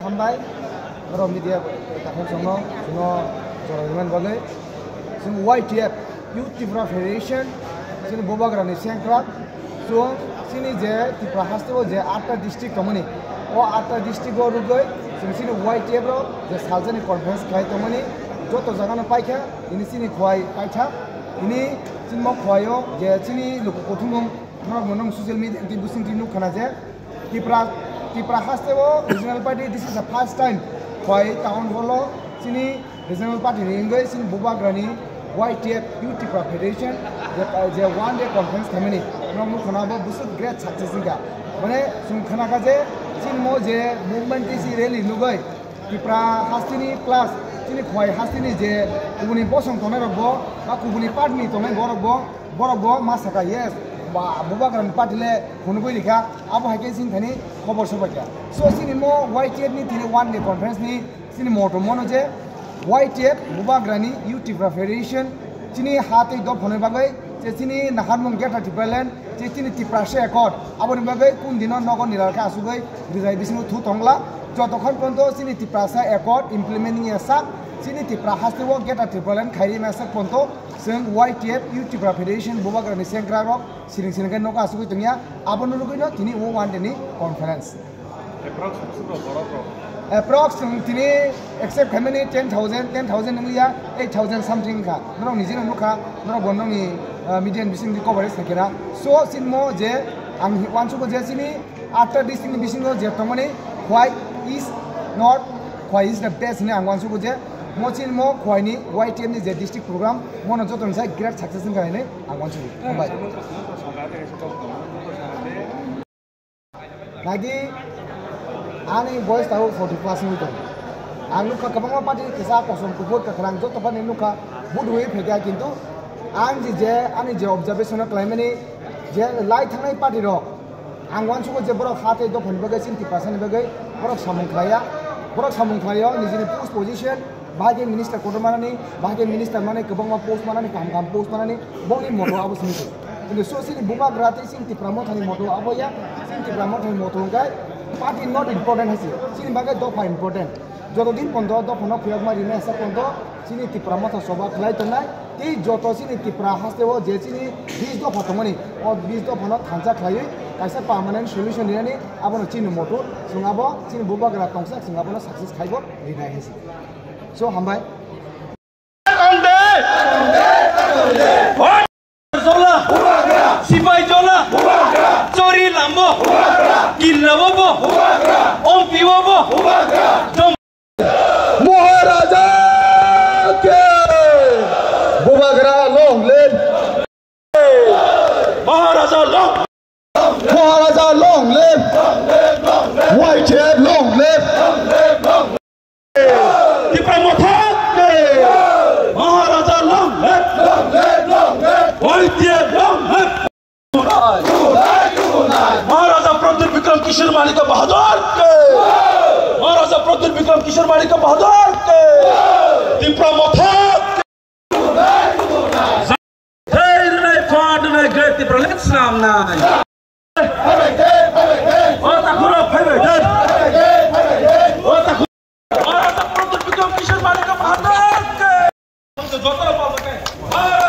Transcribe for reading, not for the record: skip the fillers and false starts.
Hambai, orang media takkan semua orang bagai, semua YTF, Youth Tripura Federation, sini bobagra ni sengkrak, so sini je Tripura Hasto je 8 district tomani, oh 8 district go rugai, sini YTF lo je saljani conference kai tomani, jo to jangan apa kya, ini sini kuai kaita, ini sini mau kuayo, je sini luku kotumum, orang menang social media di busing tinu kana je, Tripura Hasto regional party, this is the first time. Why town hall sini regional party ringgay sini bobagra ni YTF Youth Tripura Federation je one day conference kami ni. Orang mu khana ba busuk great success ni ka. Mane sum khana ka je sini mo je movement isi rally nugai Tripura Hastini plus sini khwai Hastini je kubuni bosong tone rogbo ba kubuni party tone borogbo masaka yes. Bobagra party le hunugoi dikha abo haike sing thani khobor soba kya so sini mo YTF ni tini one day conference ni sini moto mono je YTF bobagra ni Youth Tripura Federation sini hati do phone bagai je sini naharmung geta Tripuraland je sini Tripura she accord abo ni bagai kun dino nogon nilarka asugai rizai bisnu thu tongla jotokhon ponto sini Tripura she accord implementing asa sini Tripura hastewo geta Tripuraland khairi masak ponto seng YTF Youth Tripura Federation bobagra ni sengkra rok siring kan noka asugoi tungya abo nurugoi no tini o one day ni conference approx tini except kamene 10,000 nungya 8,000 something ka norong nijina nuka norong bondong ni median bising di coverage sakira so sin mo je ang wansu ko je sini after this ni bising ko je tomani khwai is not khwai is the best ni ang wansu ko je Mochin mo khwai ni YTF ni je district program mono joton sai great success ngai ne ang wansu bai lagi ani boys tahu 40% itu anu ka kabang party kesa kosong kubut ka khrang jo topan enu ka budwe phega kintu ani je observation climate ni je lai thangai party ro ang wansu ko je borok hate do phon bagai 50% bagai borok samung khlaya nijini post position bahagian minister kodomarani bahagian minister mana kabang post manani kam post manani boni moto abu sini ini so sini buka gratis sini Tripura thani moto abo ya sini Tripura thani moto ngai party not important hasi sini bagai do important joto din pondo do phono phiyag ma rina sa pondo sini Tripura tha soba khlai tonai ti joto sini Tripura hastewo je sini 20 do photomani o 20 do phono thancha khlai kaisa permanent solution dirani abono chini moto sungabo sini buka gra tongsa sungabo success khaibo rina hasi so hambai Sipai jola, chori lambo, kilabo, om piwabo, Maharaja ke bobagra long live Maharaja long live YTF long live Tripura Maharaja long live YTF long live Maharaja Pradyut Vikram Kishore Malik Bahadur ke Maharaja Pradyut Vikram Kishore Malik Bahadur ke Tripura Hey nai fad nai great Tripura let's nam nai Oh takuro phaibe Oh takuro Maharaja Pradyut Vikram Kishore Malik Bahadur ke Jotor pa